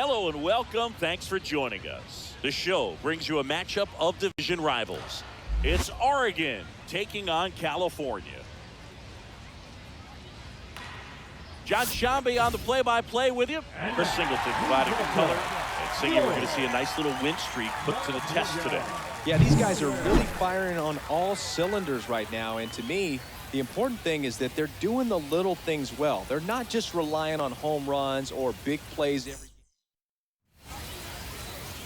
Hello and welcome. Thanks for joining us. The show brings you a matchup of division rivals. It's Oregon taking on California. John Shambi on the play-by-play with you. Chris Singleton providing the color. And Singy, we're going to see a nice little win streak put to the test today. Yeah, these guys are really firing on all cylinders right now. And to me, the important thing is that they're doing the little things well. They're not just relying on home runs or big plays every game.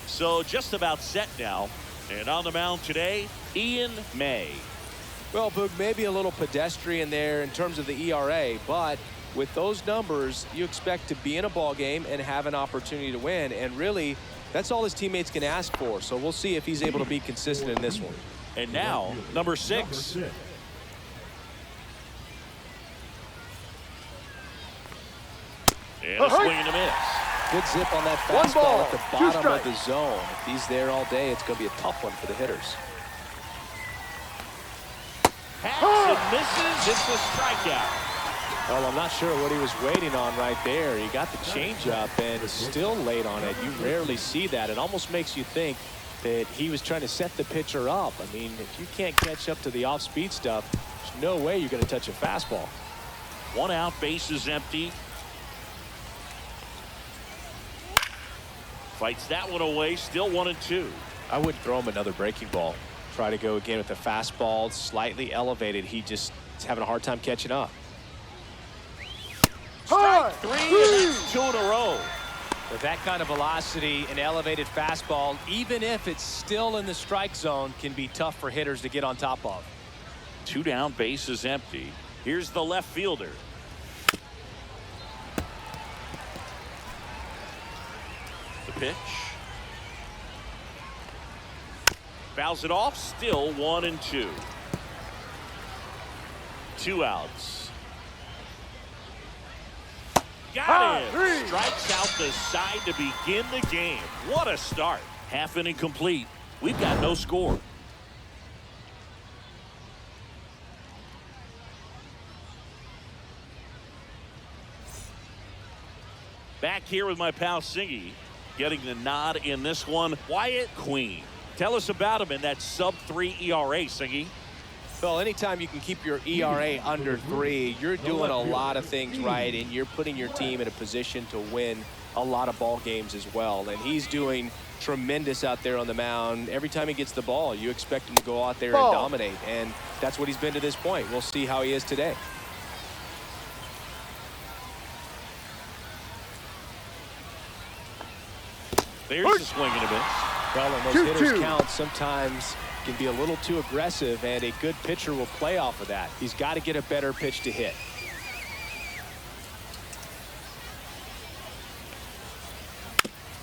So just about set now. And on the mound today, Ian May. Well, Boog, maybe a little pedestrian there in terms of the ERA, but with those numbers, you expect to be in a ball game and have an opportunity to win. And really, that's all his teammates can ask for. So we'll see if he's able to be consistent in this one. And now, number 6. And a swing and a miss. Good zip on that fastball at the bottom of the zone. If he's there all day, it's going to be a tough one for the hitters. Hacks and misses. It's a strikeout. Well, I'm not sure what he was waiting on right there. He got the changeup and is still late on it. You rarely see that. It almost makes you think that he was trying to set the pitcher up. I mean, if you can't catch up to the off-speed stuff, there's no way you're going to touch a fastball. 1 out, bases empty. Fights that one away, still 1-2. I wouldn't throw him another breaking ball. Try to go again with the fastball, slightly elevated. He just is having a hard time catching up. Strike 3, and that's 2 in a row. With that kind of velocity, an elevated fastball, even if it's still in the strike zone, can be tough for hitters to get on top of. 2 down, bases empty. Here's the left fielder. The pitch. Fouls it off, still 1-2. 2 outs. Got it. Strikes out the side to begin the game. What a start. Half inning complete. We've got no score. Back here with my pal Singy, getting the nod in this one. Wyatt Queen. Tell us about him in that sub-3 ERA, Singy. Well, anytime you can keep your ERA under 3, you're doing a lot of things right, and you're putting your team in a position to win a lot of ball games as well. And he's doing tremendous out there on the mound. Every time he gets the ball, you expect him to go out there and dominate, and that's what he's been to this point. We'll see how he is today. There's the swing and a miss. Well, and those hitters count sometimes can be a little too aggressive, and a good pitcher will play off of that. He's got to get a better pitch to hit.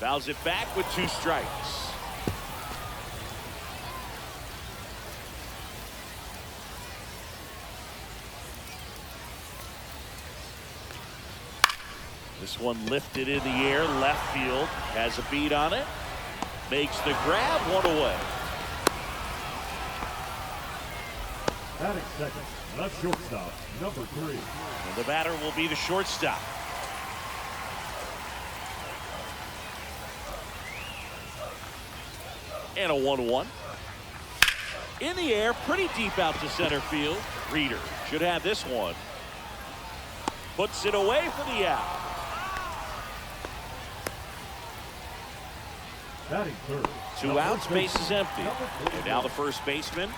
Fouls it back with 2 strikes. This one lifted in the air, left field, has a beat on it, makes the grab, 1 away. Batting second, the shortstop, number 3. And the batter will be the shortstop. And a 1-1. In the air, pretty deep out to center field. Reeder should have this one. Puts it away for the out. Batting third. 2 outs, bases empty. And now the first baseman.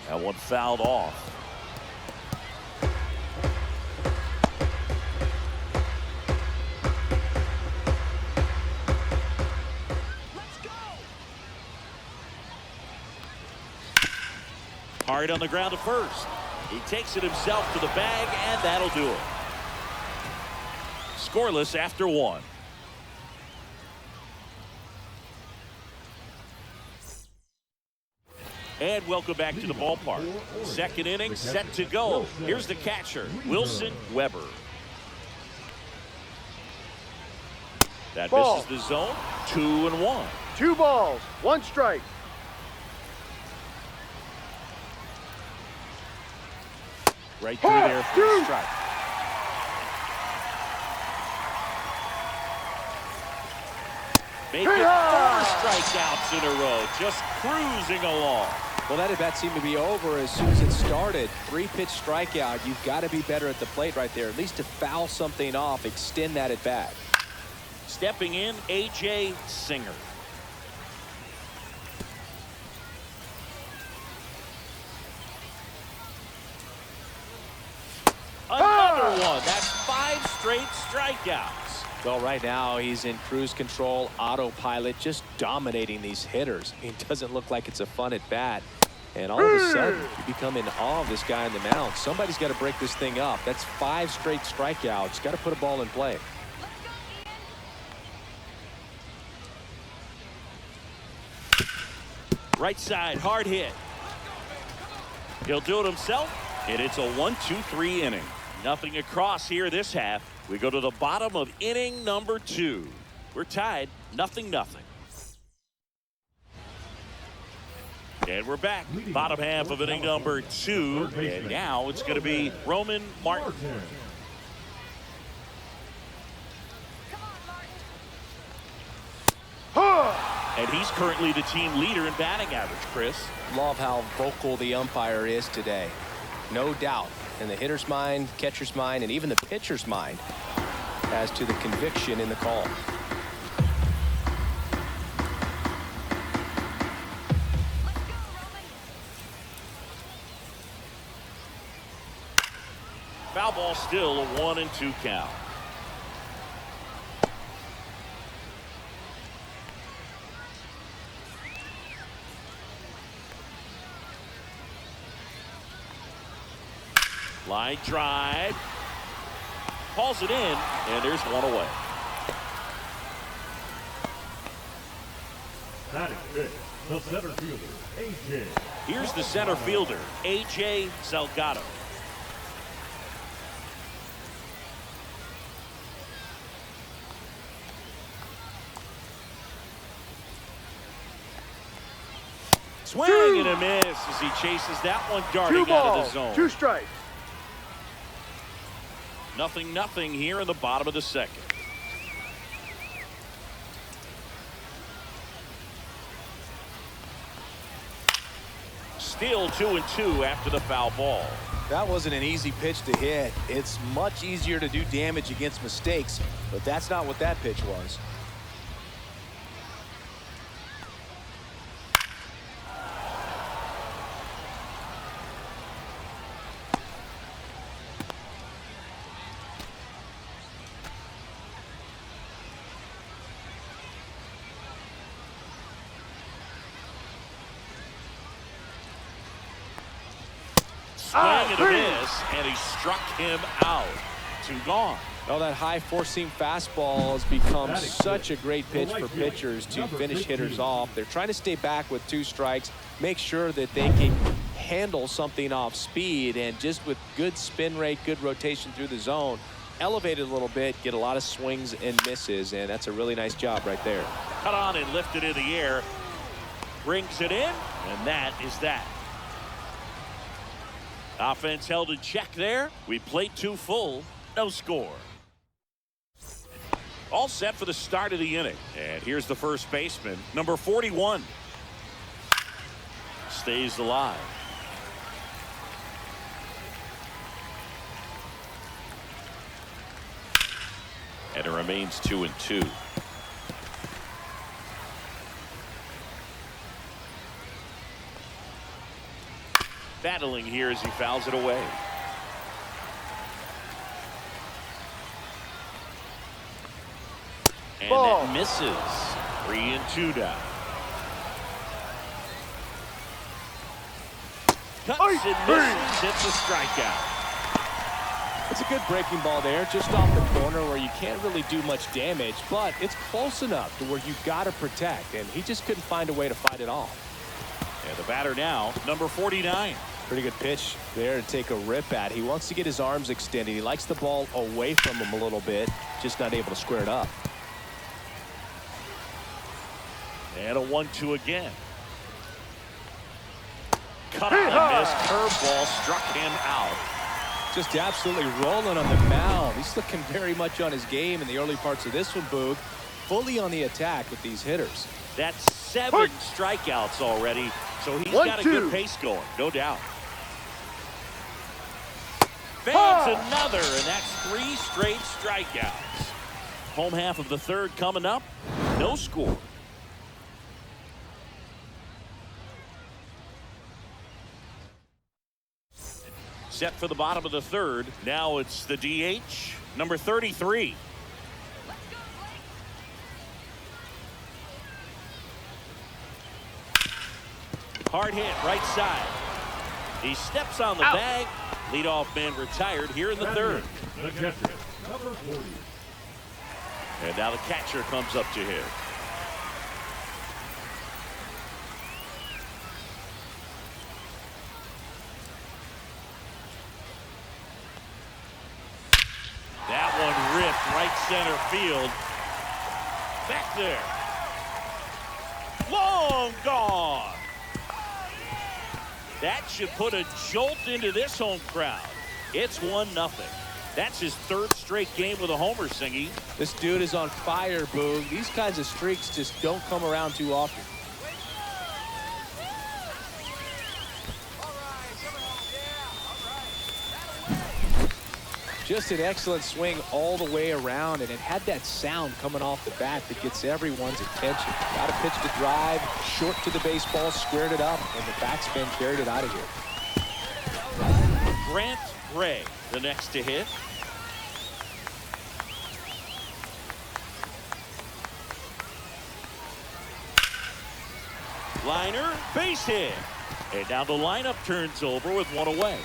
That one fouled off. Hard on the ground to first. He takes it himself to the bag, and that'll do it. Scoreless after 1. And welcome back to the ballpark. Second inning set to go. Here's the catcher, Wilson Weber. That misses the zone. 2-1. 2 balls, 1 strike. Right through there for a strike. Make it 4 strikeouts in a row, just cruising along. Well, that at-bat seemed to be over as soon as it started. 3-pitch strikeout. You've got to be better at the plate right there, at least to foul something off, extend that at-bat. Stepping in, A.J. Singer. Another one. That's 5 straight strikeouts. Well, right now he's in cruise control, autopilot, just dominating these hitters. It doesn't look like it's a fun at bat. And all of a sudden, you become in awe of this guy on the mound. Somebody's got to break this thing up. That's 5 straight strikeouts. Got to put a ball in play. Right side, hard hit. He'll do it himself, and it's a 1-2-3 inning. Nothing across here this half. We go to the bottom of inning number 2. We're tied, 0-0. And we're back. Bottom half of inning number 2. And now it's going to be Roman Martin. And he's currently the team leader in batting average, Chris. Love how vocal the umpire is today. No doubt in the hitter's mind, catcher's mind, and even the pitcher's mind as to the conviction in the call. Foul ball, still a 1-2 count. Line drive. Calls it in, and there's one away. Batting fifth, the center fielder, A.J. Here's the center fielder, A.J. Salgado. Swing and a miss as he chases that one darting out of the zone. 2 strikes. 0-0 here in the bottom of the second. Still 2-2 after the foul ball. That wasn't an easy pitch to hit. It's much easier to do damage against mistakes, but that's not what that pitch was. Swing and a miss, and he struck him out. 2 gone. Oh, that high four-seam fastball has become such a great pitch for pitchers to finish hitters off. They're trying to stay back with 2 strikes, make sure that they can handle something off speed, and just with good spin rate, good rotation through the zone, elevate it a little bit, get a lot of swings and misses, and that's a really nice job right there. Cut on and lifted in the air. Brings it in, and that is that. Offense held in check there. We played 2 full, no score. All set for the start of the inning. And here's the first baseman, number 41. Stays alive. And it remains 2-2. Battling here as he fouls it away. And that misses. 3-2 now. Cuts and misses. Hits a strikeout. It's a good breaking ball there, just off the corner where you can't really do much damage, but it's close enough to where you've got to protect, and he just couldn't find a way to fight it off. And the batter now, number 49. Pretty good pitch there to take a rip at. He wants to get his arms extended. He likes the ball away from him a little bit, just not able to square it up. And a 1-2 again. Cut on and miss. Curveball struck him out. Just absolutely rolling on the mound. He's looking very much on his game in the early parts of this one, Boog. Fully on the attack with these hitters. That's 7 strikeouts already, so he's got a good pace going, no doubt. Fans another, and that's 3 straight strikeouts. Home half of the third coming up. No score. Set for the bottom of the third. Now it's the DH, number 33. Hard hit, right side. He steps on the bag. Leadoff man retired here in the third. The catcher, number 40. And now the catcher comes up to him. That one ripped right center field. Back there. Long gone. That should put a jolt into this home crowd. It's 1-0. That's his 3rd straight game with a homer, Singy. This dude is on fire, Boog. These kinds of streaks just don't come around too often. Just an excellent swing all the way around, and it had that sound coming off the bat that gets everyone's attention. Got a pitch to drive, short to the baseball, squared it up, and the backspin carried it out of here. Grant Gray, the next to hit. Liner, base hit. And now the lineup turns over with 1 away.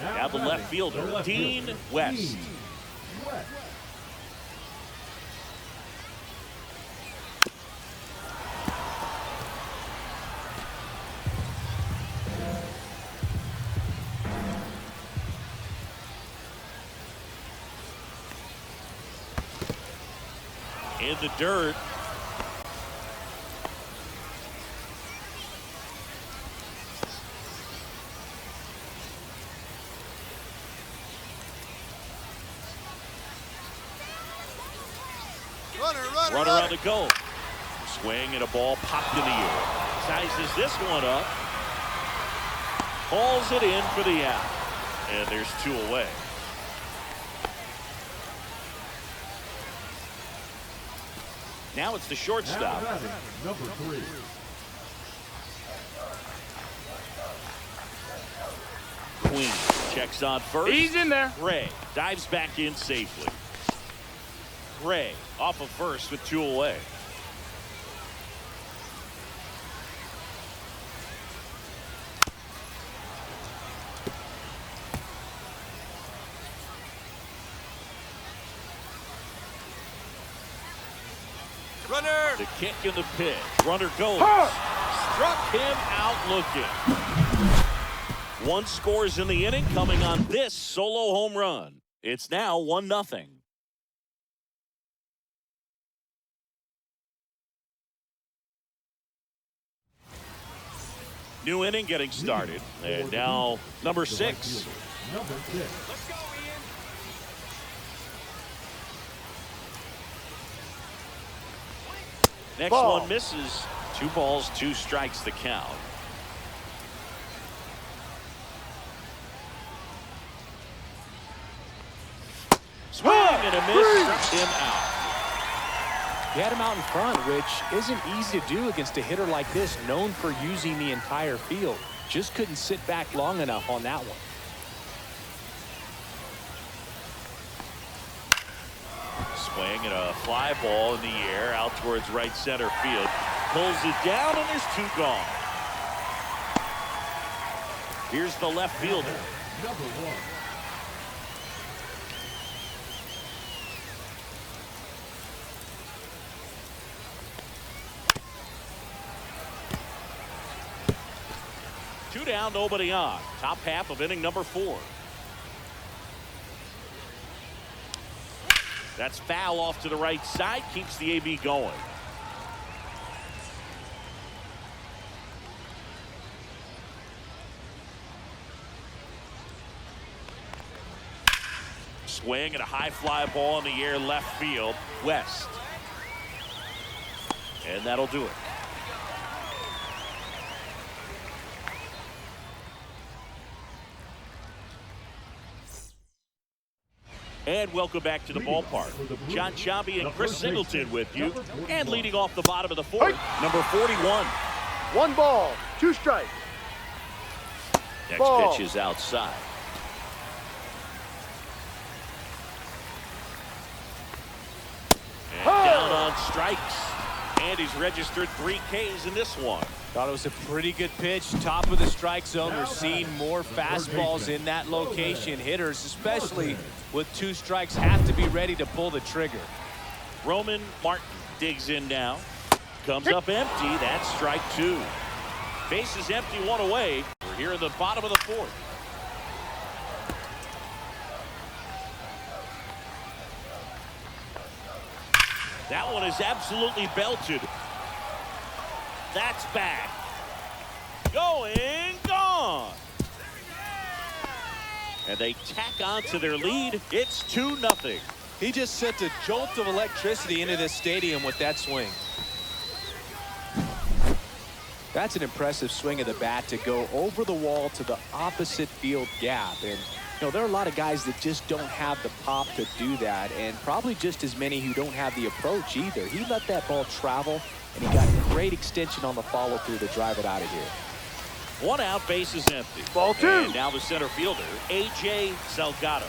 Now the left fielder, Dean West. In the dirt. Runner on the go. Swing and a ball popped in the air. Sizes this one up. Hauls it in for the out. And there's 2 away. Now it's the shortstop. Number 3. Queen checks on first. He's in there. Gray dives back in safely. Gray off of first with 2 away. Runner. The kick and the pitch. Runner goes. Struck him out looking. 1 scores in the inning coming on this solo home run. It's now 1-0. New inning getting started. And now number 6. Number 6. Let's go, Ian. Next one misses. 2 balls, 2 strikes the count. Swing and a miss. Struck him out. He had him out in front, which isn't easy to do against a hitter like this, known for using the entire field. Just couldn't sit back long enough on that one. Swing and a fly ball in the air out towards right center field. Pulls it down and there's 2 gone. Here's the left fielder. Number 1. Two down, nobody on. Top half of inning number 4. That's foul off to the right side. Keeps the AB going. Swing and a high fly ball in the air left field. West. And that'll do it. And welcome back to the ballpark. John Sciambi and Chris Singleton with you. And leading off the bottom of the fourth, number 41. 1 ball, 2 strikes. Next Ball. pitch is outside. And down on strikes. And he's registered 3 Ks in this one. Thought it was a pretty good pitch. Top of the strike zone. We're seeing more fastballs in that location. Hitters, especially with 2 strikes, have to be ready to pull the trigger. Roman Martin digs in now. Comes up empty. That's strike 2. Base is empty, 1 away. We're here in the bottom of the fourth. That one is absolutely belted. That's back. Going, gone. And they tack on to their lead. It's 2-0. He just sent a jolt of electricity into this stadium with that swing. That's an impressive swing of the bat to go over the wall to the opposite field gap. And, you know, there are a lot of guys that just don't have the pop to do that, and probably just as many who don't have the approach either. He let that ball travel, and he got great extension on the follow-through to drive it out of here. 1 out, base is empty. Ball 2. And now the center fielder, A.J. Salgado.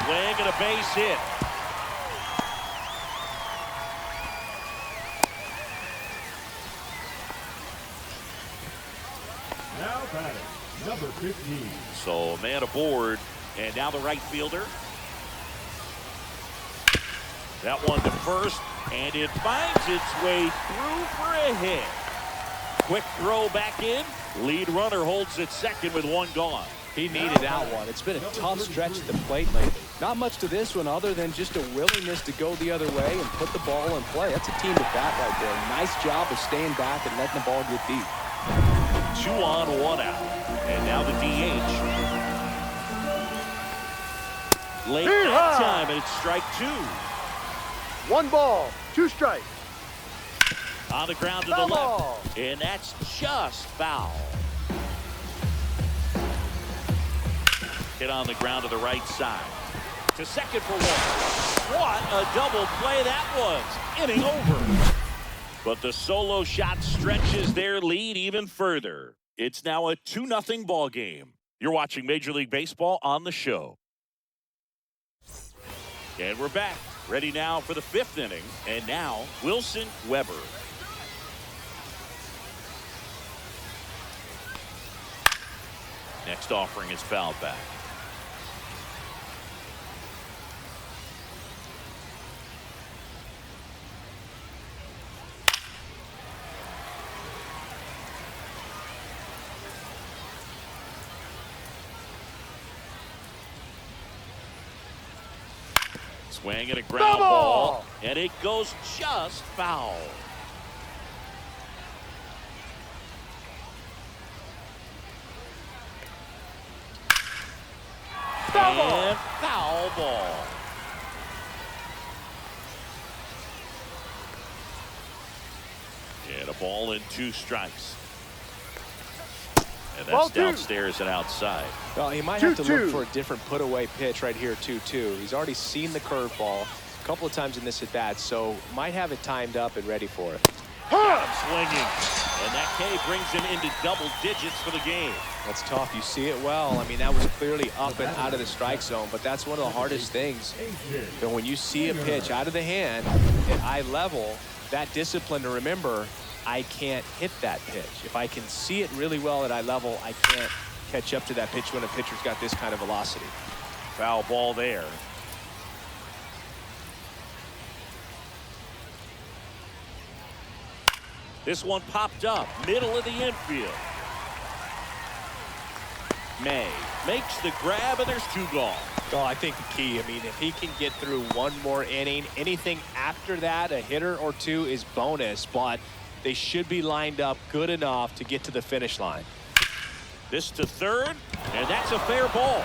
Swing and a base hit. Now batting, number 15. So a man aboard, and now the right fielder. That one to first, and it finds its way through for a hit. Quick throw back in. Lead runner holds at second with 1 gone. He needed that one. It's been a tough stretch at the plate lately. Not much to this one other than just a willingness to go the other way and put the ball in play. That's a team at bat right there. Nice job of staying back and letting the ball get deep. 2 on, 1 out. And now the DH. Late that time, and it's strike 2. 1 ball, 2 strikes. On the ground to the Foul left. ball. And that's just foul. Hit on the ground to the right side. To second for 1. What a double play that was. Inning over. But the solo shot stretches their lead even further. It's now a 2-0 ball game. You're watching Major League Baseball on the show. And we're back. Ready now for the 5th inning. And now, Wilson Weber. Next offering is fouled back. Swing and a ground ball, and it goes just foul. And foul ball. And a ball and 2 strikes. And that's downstairs and outside. Well, he might have to look for a different put-away pitch right here, 2-2. He's already seen the curveball a couple of times in this at-bat, so might have it timed up and ready for it. Got him swinging. And that K brings him into double digits for the game. That's tough. You see it well. I mean, that was clearly up and out of the strike zone, but that's one of the hardest things. You know, when you see a pitch out of the hand at eye level, that discipline to remember, I can't hit that pitch. If I can see it really well at eye level, I can't catch up to that pitch when a pitcher's got this kind of velocity. Foul ball there. This one popped up, middle of the infield. May makes the grab, and there's 2 gone. Oh, I think the key, I mean, if he can get through 1 more inning, anything after that, a hitter or 2 is bonus. But they should be lined up good enough to get to the finish line. This to third, and that's a fair ball.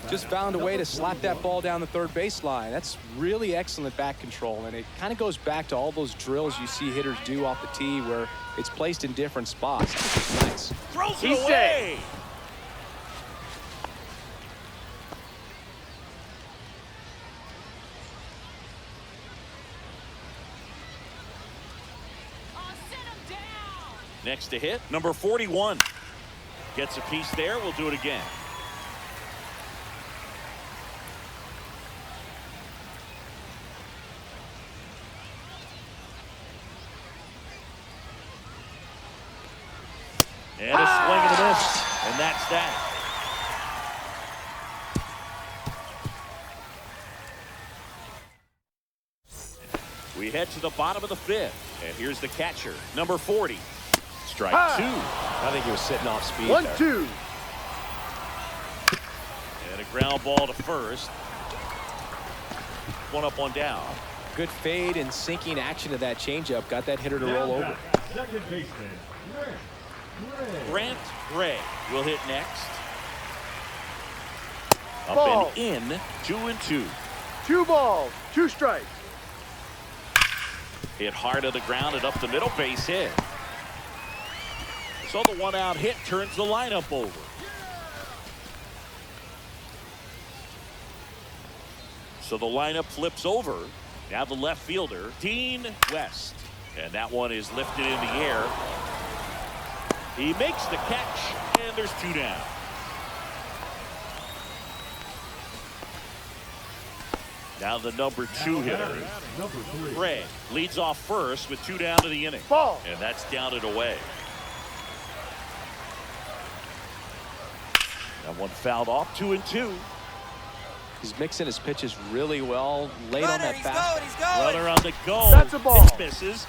Just found a way to slap that ball down the third baseline. That's really excellent back control, and it kind of goes back to all those drills you see hitters do off the tee where it's placed in different spots. It's nice. Throws it away. Next to hit, number 41. Gets a piece there. We'll do it again. And a swing and a miss. And that's that. We head to the bottom of the fifth. And here's the catcher, number 40. Strike two. I think he was sitting off speed. 1-2. And a ground ball to first. One up, one down. Good fade and sinking action to that changeup. Got that hitter to roll over. Second baseman, Grant Gray will hit next. Up Ball. and in, 2-2. 2 balls, 2 strikes. Hit hard to the ground and up the middle, base hit. So the 1-out hit turns the lineup over. So the lineup flips over. Now the left fielder, Dean West. And that one is lifted in the air. He makes the catch, and there's 2 down. Now the number 2 hitter, number 3. Gray, leads off first with 2 down to the inning. Ball. And that's down and away. That one fouled off, 2-2. He's mixing his pitches really well. Late on that fastball. He's going. Runner on the go. That's a ball. Pitch misses.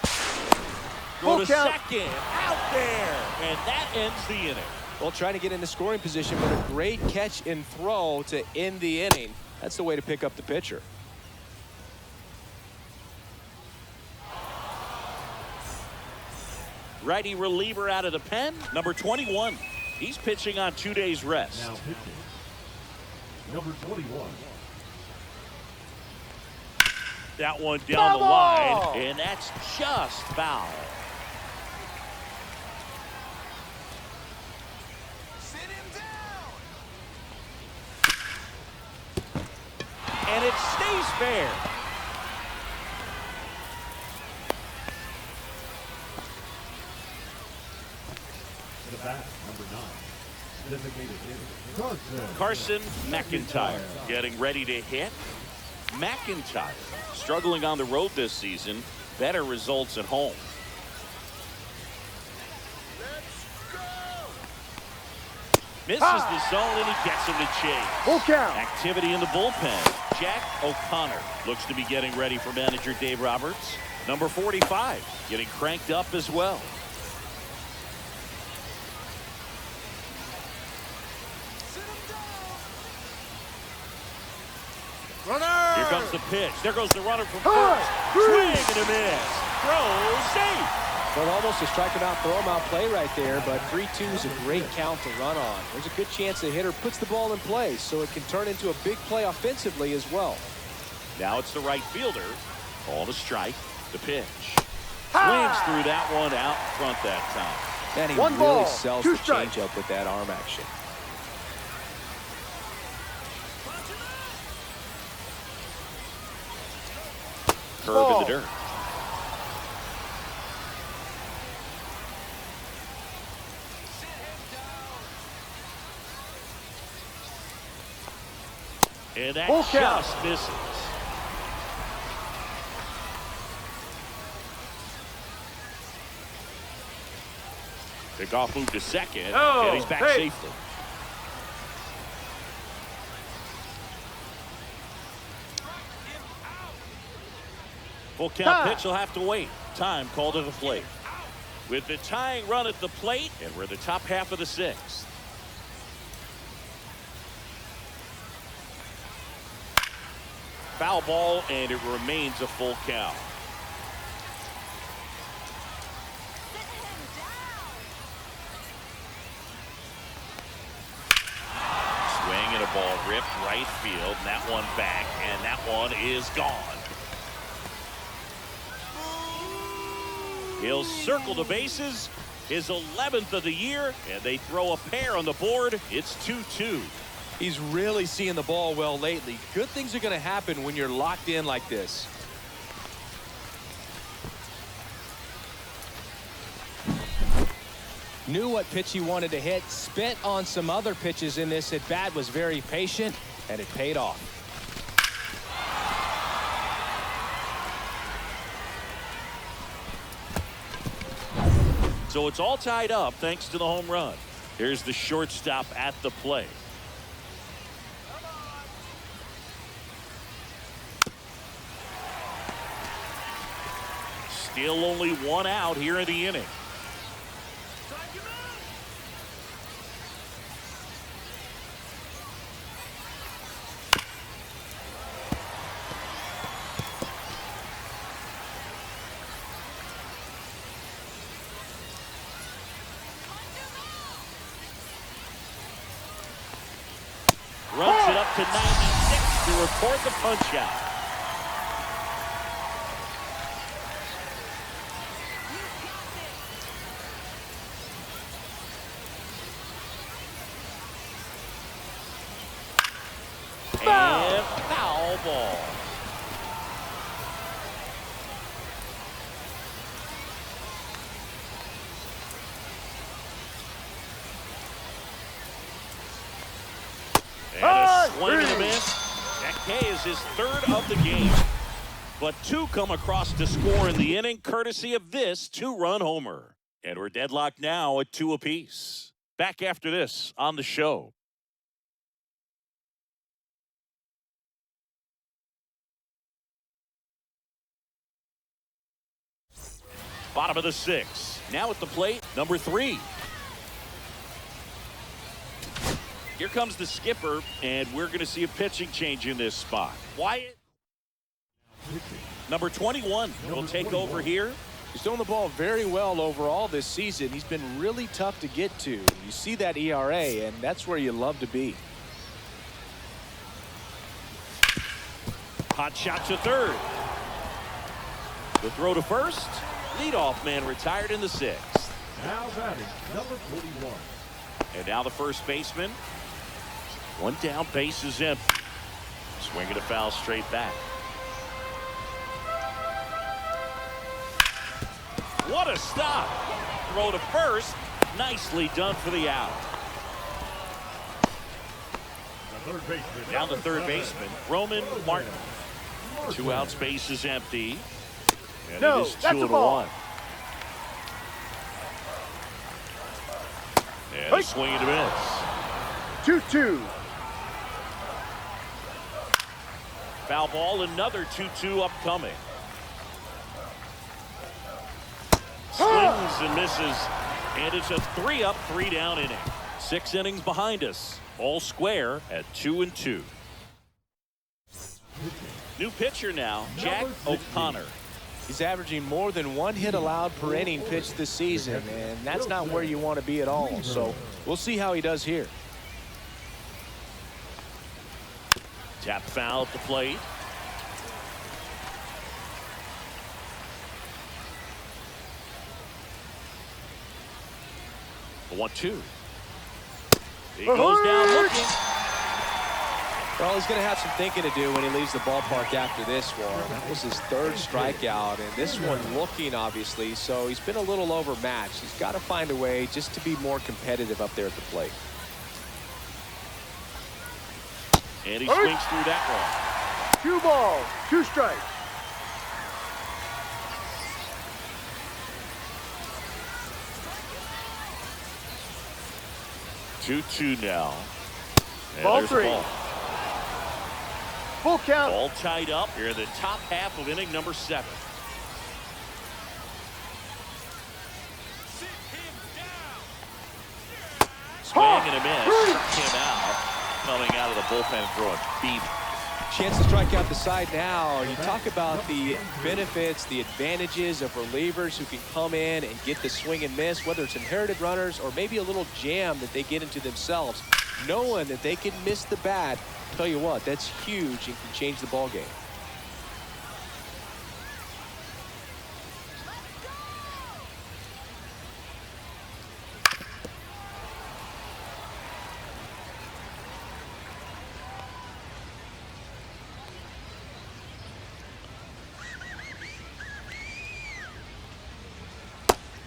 Go to Full count. second. Out there. And that ends the inning. Well, trying to get into scoring position, but a great catch and throw to end the inning. That's the way to pick up the pitcher. Righty reliever out of the pen, number 21. He's pitching on 2 days rest. Now pitching, number 21. That one down the Foul ball. line, and that's just foul. Sit him down. And it stays fair. The bat, number 9. Designated hitter, Carson McIntyre getting ready to hit. McIntyre struggling on the road this season. Better results at home. Misses the zone and he gets him to chase. Full count. Activity in the bullpen. Jack O'Connor looks to be getting ready for manager Dave Roberts. Number 45 getting cranked up as well. Runner. Here comes the pitch. There goes the runner from first. Swing and a miss. Throw safe. Well, almost a strike him out, throw him out play right there, but 3-2 is a great count to run on. There's a good chance the hitter puts the ball in play, so it can turn into a big play offensively as well. Now it's the right fielder. Call to strike. The pitch. Swings through that one out front that time. And he 1 really ball, sells 2 the strikes. changeup with that arm action. Curve in the dirt. And that Full count. just misses. Pickoff move to second, Oh, and he's back hey. safely. Full count pitch, he'll have to wait. Time called to the plate. With the tying run at the plate, and we're the top half of the 6th. Foul ball, and it remains a full count. Swing and a ball ripped right field, and that one back, and that one is gone. He'll circle the bases, his 11th of the year, and they throw a pair on the board. It's 2-2. He's really seeing the ball well lately. Good things are going to happen when you're locked in like this. Knew what pitch he wanted to hit, spent on some other pitches in this at bat, was very patient, and it paid off. So it's all tied up thanks to the home run. Here's the shortstop at the plate. Still only one out here in the inning. Runs it up to 96 to report the punch out. And foul ball. And a swing and a miss. That K is his third of the game. But two come across to score in the inning, courtesy of this two-run homer. And we're deadlocked now at 2 apiece. Back after this on the show. Bottom of the 6th. Now at the plate, number 3. Here comes the skipper, and we're going to see a pitching change in this spot. Wyatt, number 21, will take over here. He's throwing the ball very well overall this season. He's been really tough to get to. You see that ERA, and that's where you love to be. Hot shot to third. The throw to first. Leadoff man retired in the 6th. Now batting, number 41. And now the first baseman. One down, base is empty. Swinging a foul straight back. What a stop. Throw to first. Nicely done for the out. The third baseman. Down the third baseman, Roman Martin. 2 outs, base is empty. And No, it is that's a 2-1. ball. And a swing and a miss. 2-2. Foul ball, another 2-2 upcoming. Swings and misses. And it's a 3-up, 3-down inning. 6 innings behind us. All square at 2-2. New pitcher now, Jack O'Connor. He's averaging more than 1 hit allowed per inning pitched this season, and that's not where you want to be at all. So we'll see how he does here. Tap foul at the plate. The 1-2. He goes down looking. Well, he's going to have some thinking to do when he leaves the ballpark after this one. That was his 3rd strikeout, and this one looking, obviously, so he's been a little overmatched. He's got to find a way just to be more competitive up there at the plate. And he swings through that one. 2 balls, 2 strikes. Two now. And Ball there's the 3. ball. Full count. All tied up here in the top half of inning number 7. Swing and a miss. Came out. Coming out of the bullpen throwing Beavers. Chance to strike out the side now. You talk about the benefits, the advantages of relievers who can come in and get the swing and miss, whether it's inherited runners or maybe a little jam that they get into themselves. Knowing that they can miss the bat, tell you what, that's huge and can change the ball game.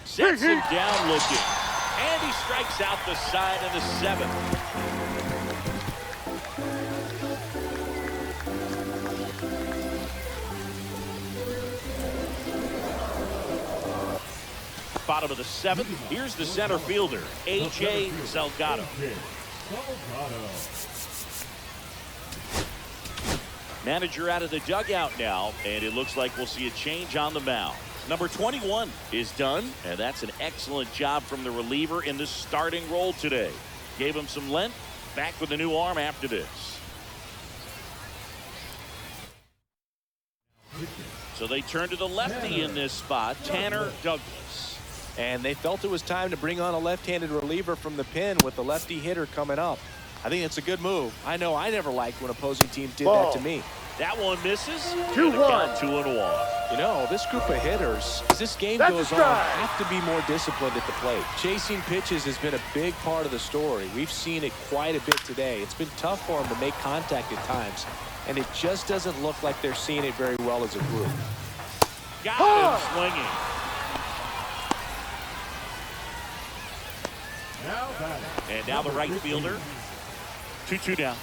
Sets him down looking. And he strikes out the side of the 7th. Bottom of the 7th. Here's the center fielder, A.J. Salgado. Manager out of the dugout now, and it looks like we'll see a change on the mound. Number 21 is done, and that's an excellent job from the reliever in the starting role today. Gave him some length, back with a new arm after this. So they turn to the lefty in this spot, Tanner Douglas. And they felt it was time to bring on a left-handed reliever from the pen with the lefty hitter coming up. I think it's a good move. I know I never liked when opposing teams did that to me. That one misses. 2-1. 2-1. You know, this group of hitters, as this game goes on, have to be more disciplined at the plate. Chasing pitches has been a big part of the story. We've seen it quite a bit today. It's been tough for them to make contact at times, and it just doesn't look like they're seeing it very well as a group. Got him swinging. And now the right fielder. 2-2 down.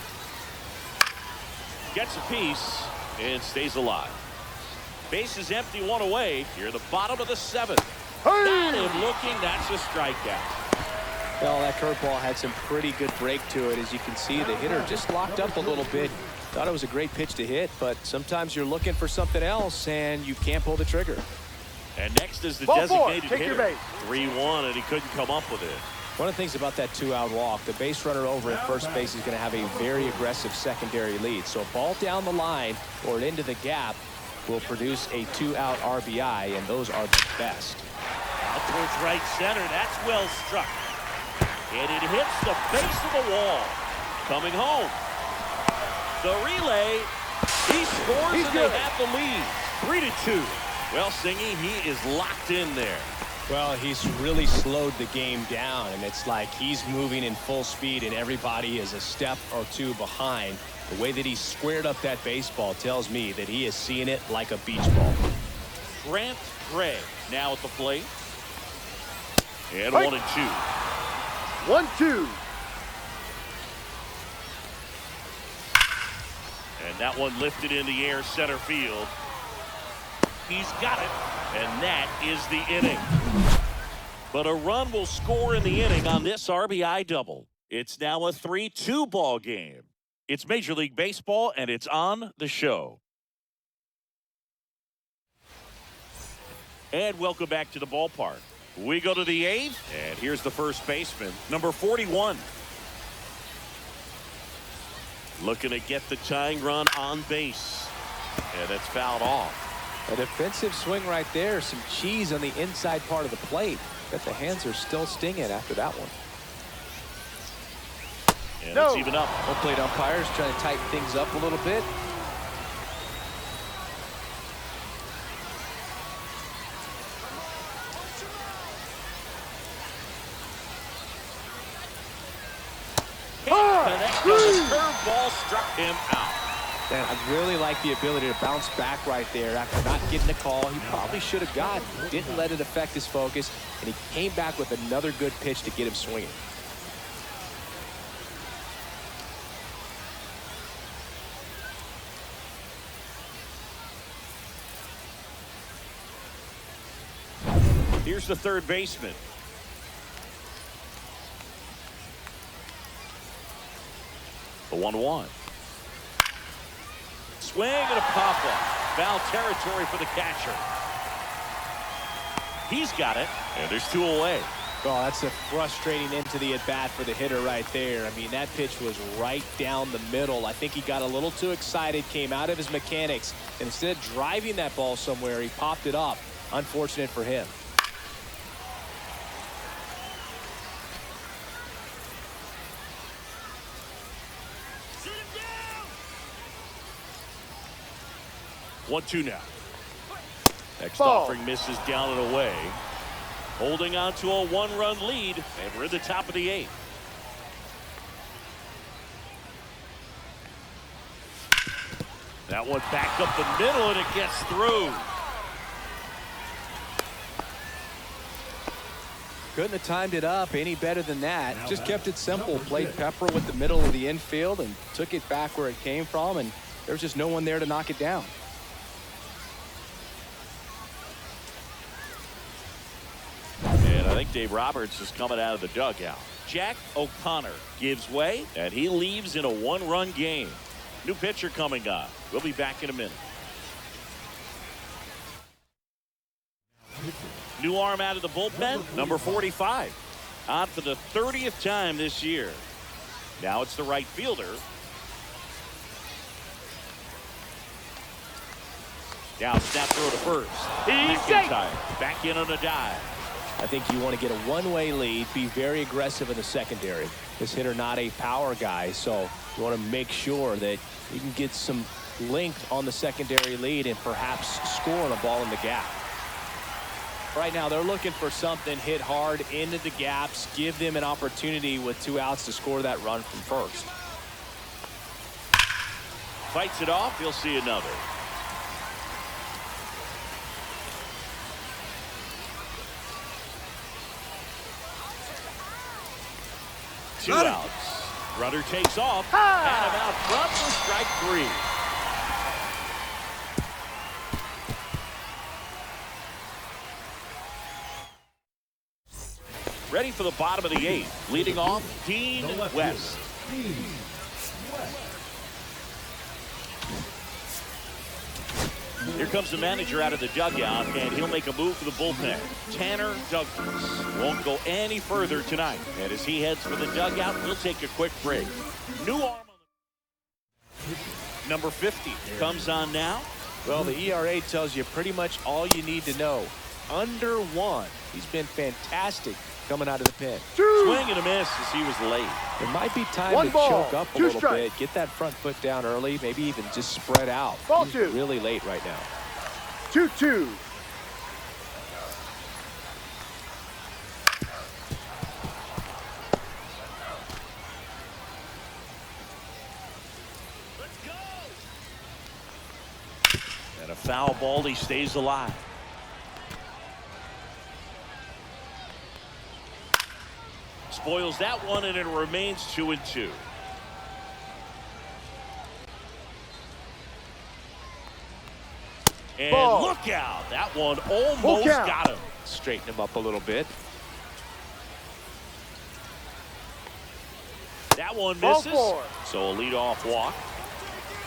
Gets a piece and stays alive. Base is empty, one away. Here, the bottom of the 7th. Got him looking. That's a strikeout. Well, that curveball had some pretty good break to it. As you can see, the hitter just locked up a little bit. Thought it was a great pitch to hit, but sometimes you're looking for something else and you can't pull the trigger. And next is the Ball designated four. Take your hitter. base. 3-1, and he couldn't come up with it. One of the things about that 2-out walk, the base runner over at first base is going to have a very aggressive secondary lead. So a ball down the line or into the gap will produce a 2-out RBI, and those are the best. Out towards right center. That's well struck. And it hits the base of the wall. Coming home. The relay. He scores, and they have the lead. 3-2. Well, Singy, he is locked in there. Well, he's really slowed the game down, and it's like he's moving in full speed, and everybody is a step or two behind. The way that he squared up that baseball tells me that he is seeing it like a beach ball. Grant Gray now at the plate. And 1-2. 1-2. And that one lifted in the air, center field. He's got it, and that is the inning. But a run will score in the inning on this RBI double. It's now a 3-2 ball game. It's Major League Baseball, and it's on the show. And welcome back to the ballpark. We go to the 8th, and here's the first baseman, number 41. Looking to get the tying run on base. And it's fouled off. A defensive swing right there. Some cheese on the inside part of the plate. But the hands are still stinging after that one. And it's even up. Home plate umpires trying to tighten things up a little bit. The curveball struck him out. And I really like the ability to bounce back right there after not getting a call. He probably should have gotten. Didn't let it affect his focus, and he came back with another good pitch to get him swinging. Here's the third baseman. The 1-1. Swing and a pop-up. Foul territory for the catcher. He's got it, and there's 2 away. Oh, that's a frustrating end to the at-bat for the hitter right there. I mean, that pitch was right down the middle. I think he got a little too excited, came out of his mechanics, and instead of driving that ball somewhere, he popped it up. Unfortunate for him. Sit him down. 1-2 now. Next Ball. offering misses down and away. Holding on to a 1-run lead, and we're at the top of the 8th. That one back up the middle, and it gets through. Couldn't have timed it up any better than that. Just kept it simple. Played pepper with the middle of the infield and took it back where it came from, and there's just no one there to knock it down. And I think Dave Roberts is coming out of the dugout. Jack O'Connor gives way, and he leaves in a 1-run game. New pitcher coming on. We'll be back in a minute. New arm out of the bullpen, number 45. On for the 30th time this year. Now it's the right fielder. Now snap throw to first. McIntyre back in on a dive. I think you want to get a one-way lead, be very aggressive in the secondary. This hitter not a power guy, so you want to make sure that you can get some length on the secondary lead and perhaps score on a ball in the gap. Right now they're looking for something hit hard into the gaps, give them an opportunity with 2 outs to score that run from first. Fights it off. You'll see another. Two outs. Runner takes off. And him out front for strike 3. Ready for the bottom of the 8th. Leading off, Dean West. Here comes the manager out of the dugout, and he'll make a move for the bullpen. Tanner Douglas won't go any further tonight. And as he heads for the dugout, we'll take a quick break. New arm on the number 50 comes on now. Well, the ERA tells you pretty much all you need to know. Under 1. He's been fantastic coming out of the pen. Swing and a miss as he was late. It might be time One to ball, choke up a 2 little strikes. bit, get that front foot down early, maybe even just spread out. Ball He's 2. really late right now. 2-2. And a foul ball, he stays alive. Spoils that one, and it remains 2-2. And Ball. look out. That one almost got him. Straighten him up a little bit. That one Ball misses. 4. So a leadoff walk.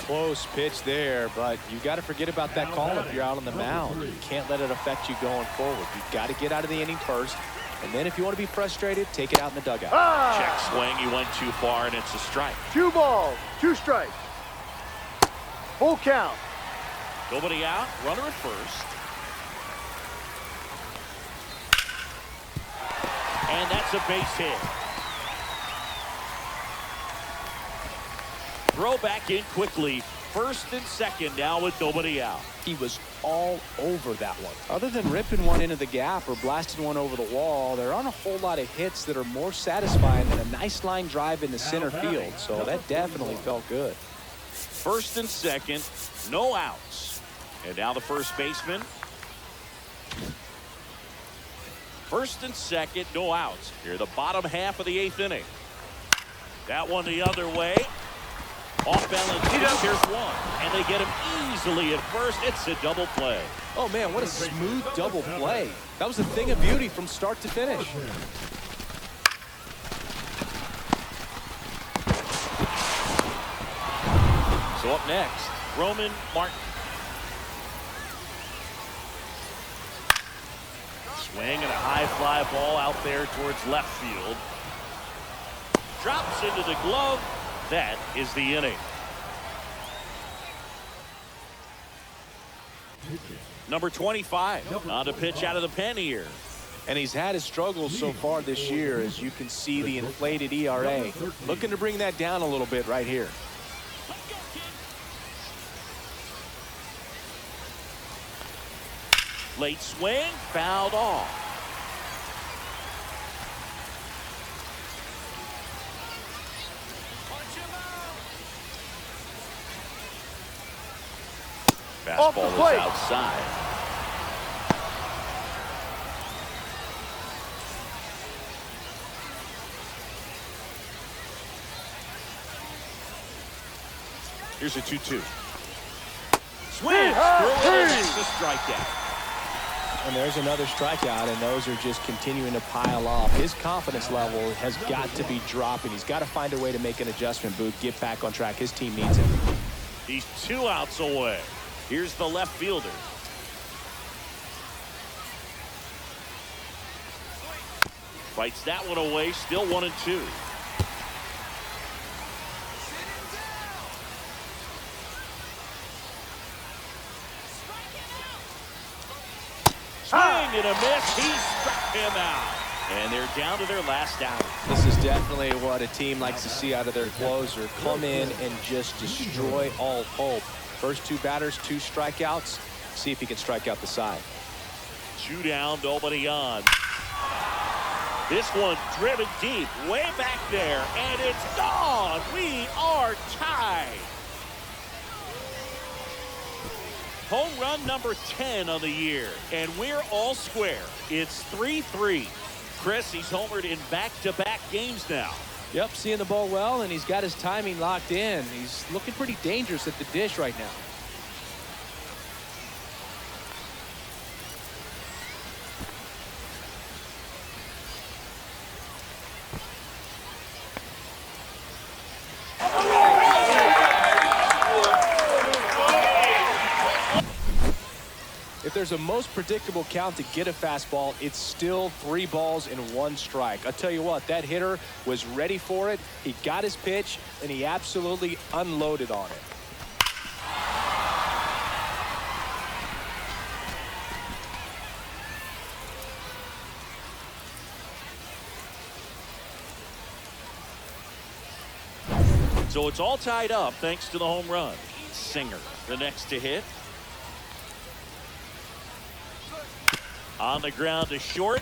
Close pitch there, but you got to forget about that call if you're out on the mound. You can't let it affect you going forward. You've got to get out of the inning first, and then if you want to be frustrated, take it out in the dugout. Check swing. He went too far, and it's a strike. 2 balls, 2 strikes. Full count. Nobody out. Runner at first. And that's a base hit. Throw back in quickly. First and second now with nobody out. He was all over that one. Other than ripping one into the gap or blasting one over the wall, there aren't a whole lot of hits that are more satisfying than a nice line drive into center field. So that definitely felt good. First and second, no outs. And now the first baseman. First and second, no outs. Here, the bottom half of the 8th inning. That one the other way. Off balance pitch, here's one. And they get him easily at first. It's a double play. Oh, man, what a smooth double play. That was a thing of beauty from start to finish. So up next, Roman Martin. Swing and a high fly ball out there towards left field. Drops into the glove. That is the inning. Number 25 on to pitch out of the pen here. And he's had his struggles so far this year, as you can see the inflated ERA. Looking to bring that down a little bit right here. Late swing, fouled off. Fastball is outside. Here's a 2-2. Swing, through it, that's the strikeout. And there's another strikeout, and those are just continuing to pile up. His confidence level has got to be dropping. He's got to find a way to make an adjustment, Booth, get back on track. His team needs him. He's 2 outs away. Here's the left fielder. Fights that one away, still 1-2. Swing and a miss. He struck him out. And they're down to their last out. This is definitely what a team likes to see out of their closer. Come in and just destroy all hope. First 2 batters, 2 strikeouts. See if he can strike out the side. 2 down, nobody on. This one driven deep, way back there, and it's gone. We are tied. Home run number 10 on the year, and we're all square. It's 3-3. Chris, he's homered in back-to-back games now. Yep, seeing the ball well, and he's got his timing locked in. He's looking pretty dangerous at the dish right now. If there's a most predictable count to get a fastball, it's still 3 balls and 1 strike. I'll tell you what, that hitter was ready for it. He got his pitch, and he absolutely unloaded on it. So it's all tied up thanks to the home run. Singer, the next to hit. On the ground to short.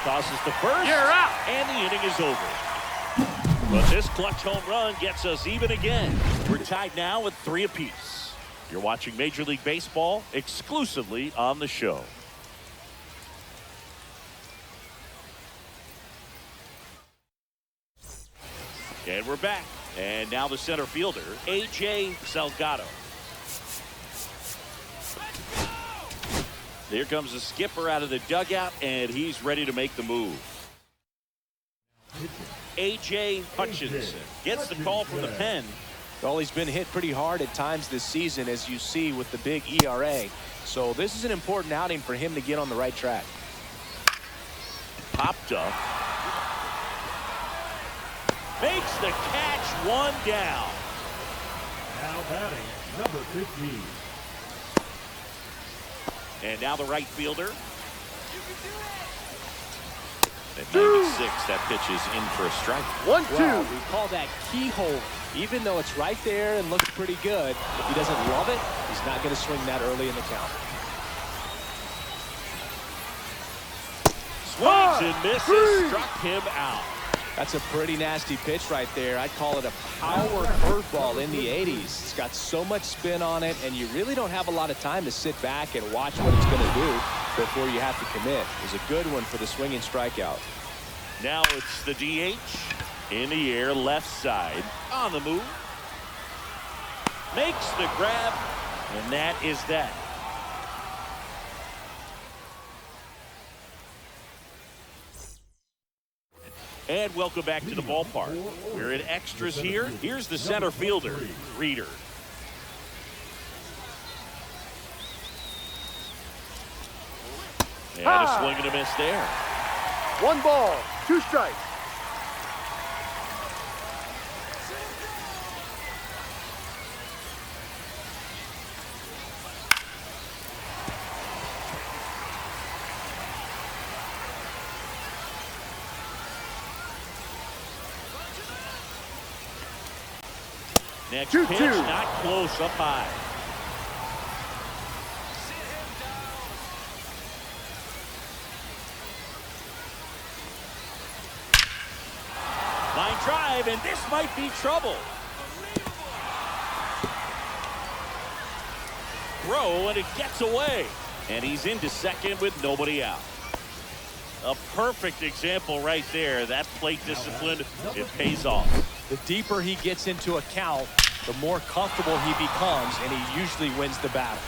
Tosses to first. You're out. And the inning is over. But this clutch home run gets us even again. We're tied now with 3 apiece. You're watching Major League Baseball exclusively on the show. And we're back. And now the center fielder, A.J. Salgado. There comes the skipper out of the dugout, and he's ready to make the move. A.J. Hutchinson gets the call from the pen. Well, he's been hit pretty hard at times this season, as you see with the big ERA. So this is an important outing for him to get on the right track. Popped up. Makes the catch, 1 down. Now batting, number 15. And now the right fielder. At 96, that pitch is in for a strike. 1-2. Well, we call that keyhole. Even though it's right there and looks pretty good, if he doesn't love it, he's not going to swing that early in the count. Swings and misses, struck him out. That's a pretty nasty pitch right there. I'd call it a power curveball in the 80s. It's got so much spin on it, and you really don't have a lot of time to sit back and watch what it's going to do before you have to commit. It was a good one for the swinging strikeout. Now it's the DH in the air, left side, on the move. Makes the grab, and that is that. And welcome back to the ballpark. We're in extras here. Here's the center fielder, Reeder. And a swing and a miss there. 1 ball, 2 strikes. Next 2-2. pitch, not close, up high. Line drive, and this might be trouble. Throw, and it gets away. And he's into second with nobody out. A perfect example right there. That plate discipline, it pays off. The deeper he gets into a count, the more comfortable he becomes, and he usually wins the battle.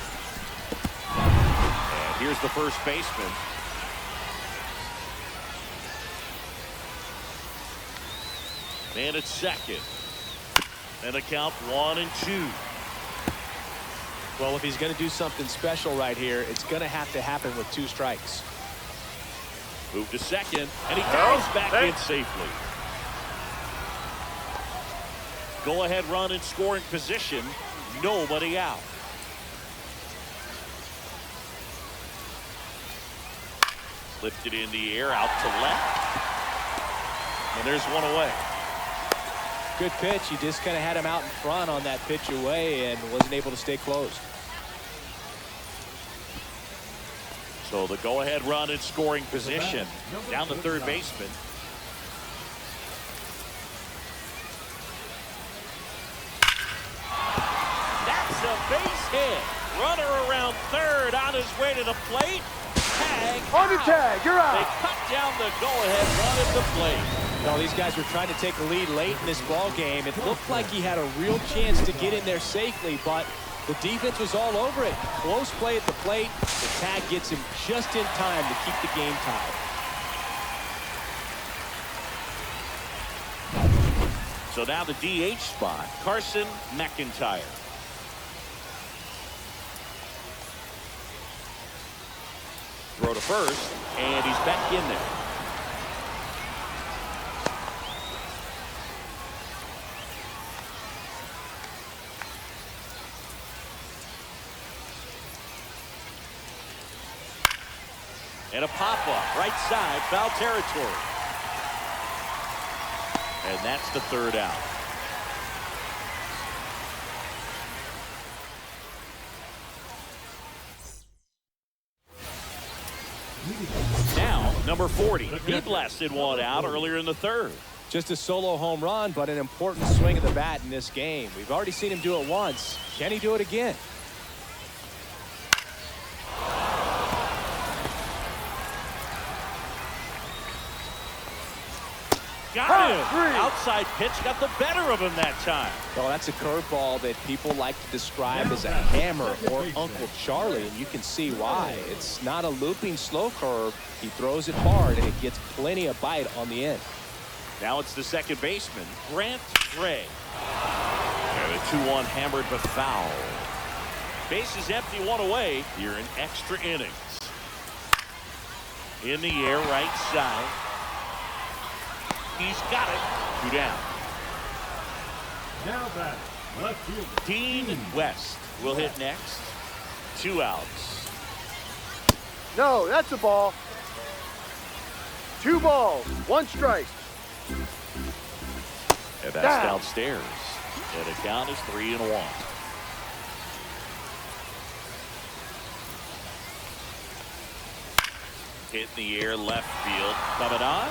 And here's the first baseman. And it's second. And a count 1-2. Well, if he's going to do something special right here, it's going to have to happen with 2 strikes. Move to second, and he dives back in safely. Go-ahead run in scoring position. Nobody out. Lifted in the air, out to left. And there's one away. Good pitch. He just kind of had him out in front on that pitch away and wasn't able to stay closed. So the go-ahead run in scoring position. Down the third baseman. That's a base hit. Runner around third on his way to the plate. Tag. On the tag, you're They out. cut down the go-ahead run at the plate. No, these guys were trying to take a lead late in this ball game. It looked like he had a real chance to get in there safely, but the defense was all over it. Close play at the plate. The tag gets him just in time to keep the game tied. So now the DH spot, Carson McIntyre. Throw to first, and he's back in there. And a pop-up, right side, foul territory. And that's the third out. Now, number 40. He blasted one out earlier in the third. Just a solo home run, but an important swing of the bat in this game. We've already seen him do it once. Can he do it again? Got him. Outside pitch got the better of him that time. Well, that's a curveball that people like to describe as a hammer or Uncle Charlie, and you can see why. It's not a looping slow curve. He throws it hard, and it gets plenty of bite on the end. Now it's the second baseman, Grant Ray. And a 2-1 hammered but foul. Base is empty, one away. Here in extra innings. In the air, right side. He's got it. 2 down. Now back, left fielder. Dean West will hit next. 2 outs. No, that's a ball. 2 balls, 1 strike. And that's downstairs. And the count is 3-1. Hit in the air, left field. Coming on.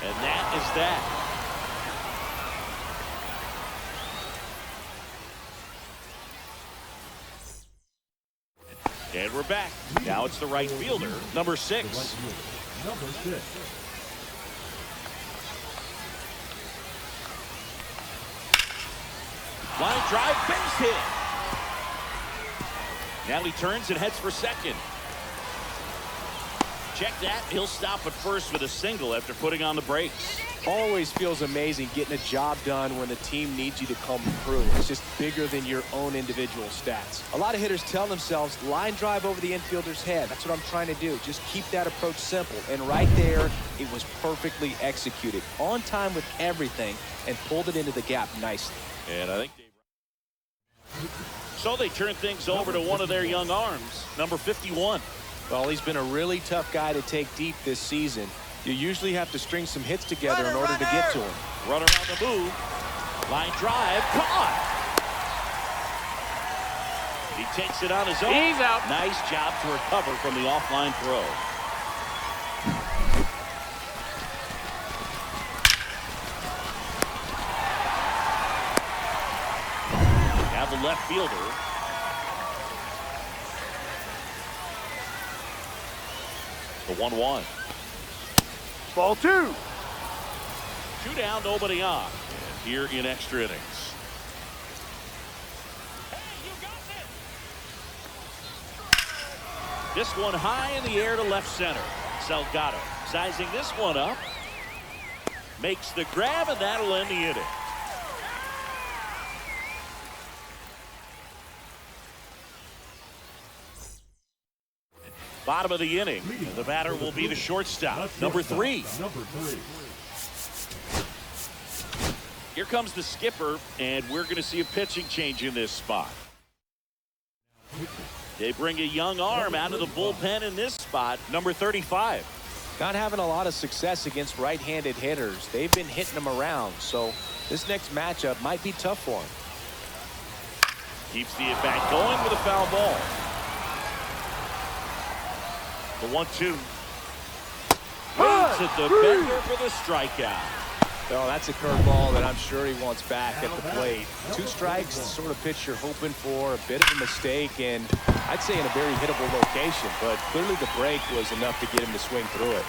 And that is that. And we're back. Now it's the right fielder, number 6. Right fielder, number 6. Line drive, base hit. Now he turns and heads for second. Check that. He'll stop at first with a single after putting on the brakes. Always feels amazing getting a job done when the team needs you to come through. It's just bigger than your own individual stats. A lot of hitters tell themselves, line drive over the infielder's head. That's what I'm trying to do. Just keep that approach simple. And right there, it was perfectly executed. On time with everything and pulled it into the gap nicely. And I think so they turn things over to one of their young arms, number 51. Well, he's been a really tough guy to take deep this season. You usually have to string some hits together in order to get to him. Runner on the move. Line drive. Caught. He takes it on his own. He's out. Nice job to recover from the offline throw. Now the left fielder. The 1-1. Ball 2. 2 down, nobody on. And here in extra innings. This one high in the air to left center. Salgado sizing this one up. Makes the grab, and that'll end the inning. Bottom of the inning. The batter will be the shortstop, number 3. Here comes the skipper, and we're going to see a pitching change in this spot. They bring a young arm out of the bullpen in this spot, number 35. Not having a lot of success against right-handed hitters. They've been hitting them around, so this next matchup might be tough for him. Keeps the at-bat going with a foul ball. The 1-2. Waits at the bender for the strikeout. Oh, that's a curveball that I'm sure he wants back at the plate. 2 strikes, the sort of pitch you're hoping for. A bit of a mistake, and I'd say in a very hittable location. But clearly the break was enough to get him to swing through it.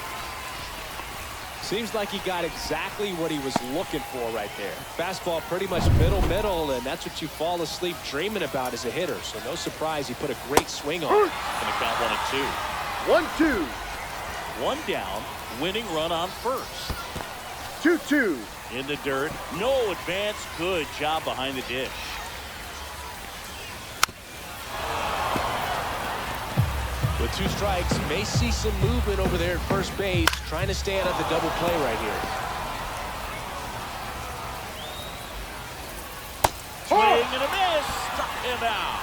Seems like he got exactly what he was looking for right there. Fastball pretty much middle, and that's what you fall asleep dreaming about as a hitter. So no surprise he put a great swing on it. Gonna count 1-2. 1-2. 1 down, winning run on first. 2-2. In the dirt, no advance. Good job behind the dish. With 2 strikes, may see some movement over there at first base, trying to stay out of the double play right here. Swing and a miss. Struck him out.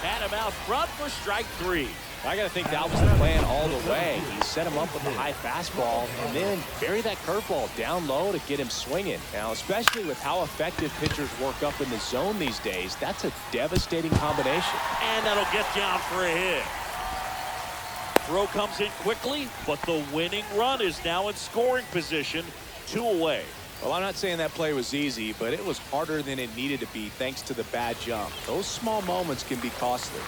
Had him out front for strike 3. I got to think that was the plan all the way. He set him up with a high fastball and then bury that curveball down low to get him swinging. Now, especially with how effective pitchers work up in the zone these days, that's a devastating combination. And that'll get down for a hit. Throw comes in quickly, but the winning run is now in scoring position. 2 away. Well, I'm not saying that play was easy, but it was harder than it needed to be thanks to the bad jump. Those small moments can be costly.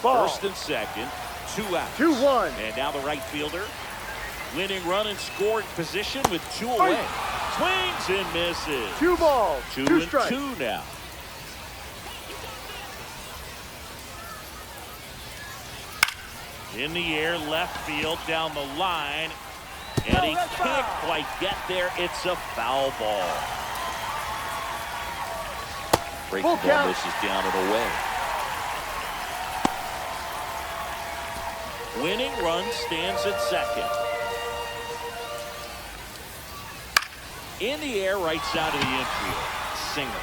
Ball. First and second, 2 outs. 2-1. And now the right fielder. Winning run in scoring position with 2 away. Swings and misses. 2 balls. 2 2 and strikes. 2 now. In the air, left field, down the line. And he can't quite get there. It's a foul ball. Breaking ball misses down and away. Winning run stands at second. In the air, right side of the infield. Single.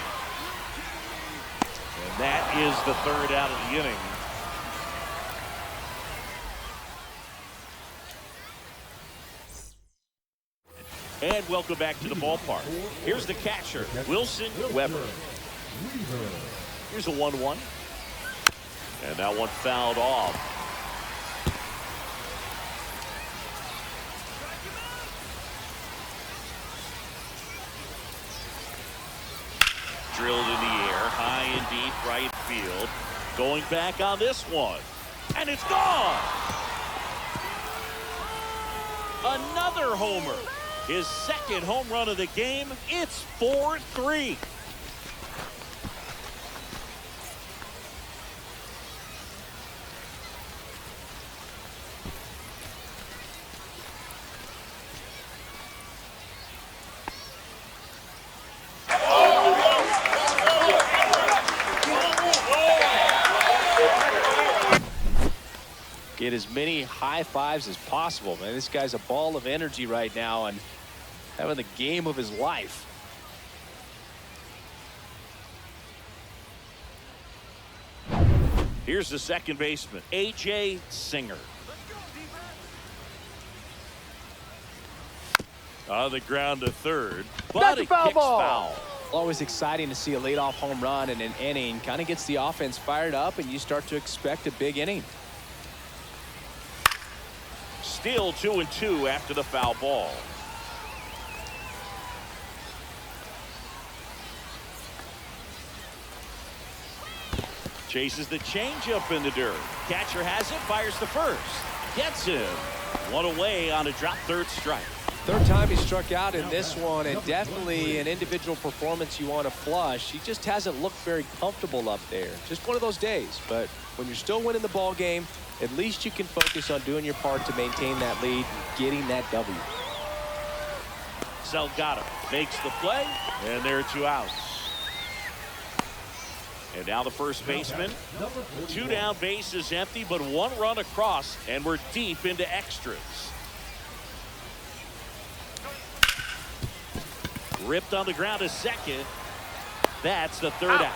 And that is the 3rd out of the inning. And welcome back to the ballpark. Here's the catcher, Wilson Weber. Here's a 1-1. And that one fouled off. Drilled in the air, high and deep right field. Going back on this one. And it's gone! Another homer. His 2nd home run of the game. It's 4-3. get as many high fives as possible. Man, this guy's a ball of energy right now and having the game of his life. Here's the second baseman, A.J. Singer. On the ground to third, but it kicks foul. Always exciting to see a leadoff home run in an inning. Kind of gets the offense fired up, and you start to expect a big inning. Still 2-2 after the foul ball. Chases the changeup in the dirt. Catcher has it, fires the first. Gets him. One away on a drop third strike. Third time he struck out in this one, and definitely an individual performance you want to flush. He just hasn't looked very comfortable up there. Just one of those days. But when you're still winning the ball game, at least you can focus on doing your part to maintain that lead and getting that W. Salgado makes the play, and there are 2 outs. And now the first baseman. 2 down, bases empty, but 1 run across, and we're deep into extras. Ripped on the ground to second. That's the third out.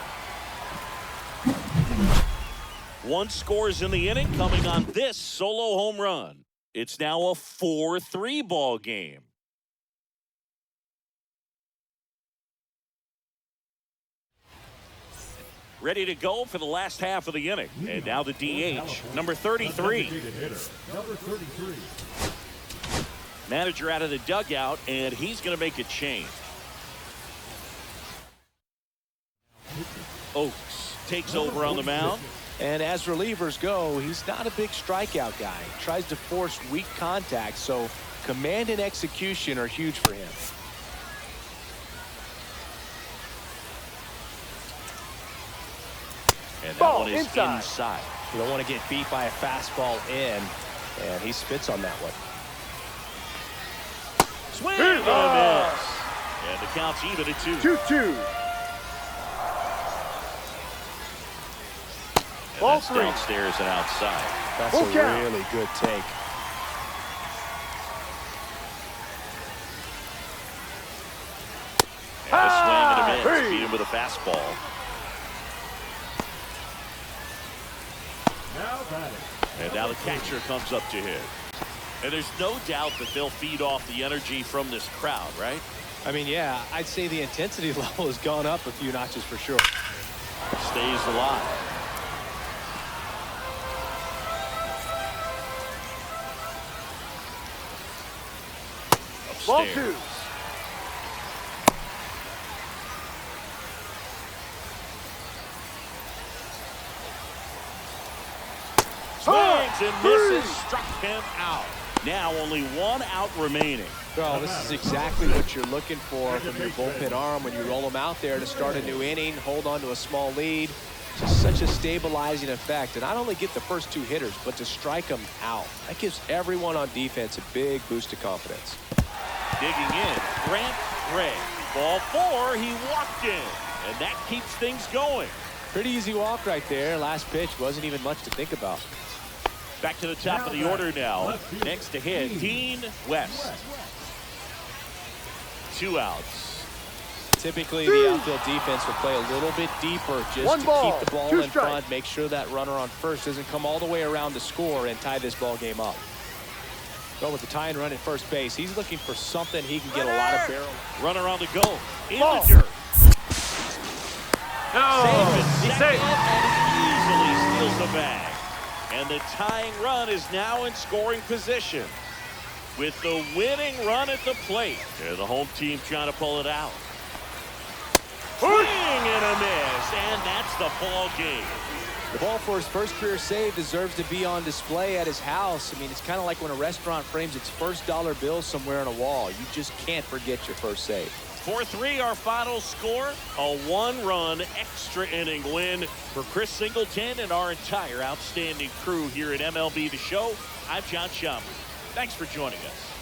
1 scores in the inning, coming on this solo home run. It's now a 4-3 ball game. Ready to go for the last half of the inning. And now the DH, number 33. Manager out of the dugout, and he's going to make a change. Oaks takes over on the mound. And as relievers go, he's not a big strikeout guy. He tries to force weak contact, so command and execution are huge for him. And that one is inside. You don't want to get beat by a fastball in, and he spits on that one. Swing and a miss. And the count's even at 2. 2-2. And that's downstairs and outside. That's a really good take. And a swing and a miss. Beat him with a fastball. And now the catcher comes up to hit. And there's no doubt that they'll feed off the energy from this crowd, right? I mean, yeah, I'd say the intensity level has gone up a few notches for sure. Stays alive. Ball Upstairs. 2. Swings and misses, struck him out. Now only 1 out remaining. Well, this is exactly what you're looking for from your bullpen arm when you roll them out there to start a new inning, hold on to a small lead. Just such a stabilizing effect. And not only get the first 2 hitters, but to strike them out. That gives everyone on defense a big boost of confidence. Digging in, Grant Gray. Ball 4, he walked in. And that keeps things going. Pretty easy walk right there. Last pitch wasn't even much to think about. Back to the top of the order now. Next to hit, Dean West. 2 outs. Typically, the outfield defense will play a little bit deeper just to keep the ball in front, make sure that runner on first doesn't come all the way around to score and tie this ball game up. Well, with the tying run at first base, he's looking for something he can get a lot of barrel. Runner on the go. In the dirt. He's safe. And easily steals the bag. And the tying run is now in scoring position with the winning run at the plate. And the home team trying to pull it out. Swing and a miss, and that's the ball game. The ball for his first career save deserves to be on display at his house. I mean, it's kind of like when a restaurant frames its first dollar bill somewhere on a wall. You just can't forget your first save. 4-3 our final score. A 1-run extra inning win for Chris Singleton and our entire outstanding crew here at MLB The Show. I'm John Schaumburg. Thanks for joining us.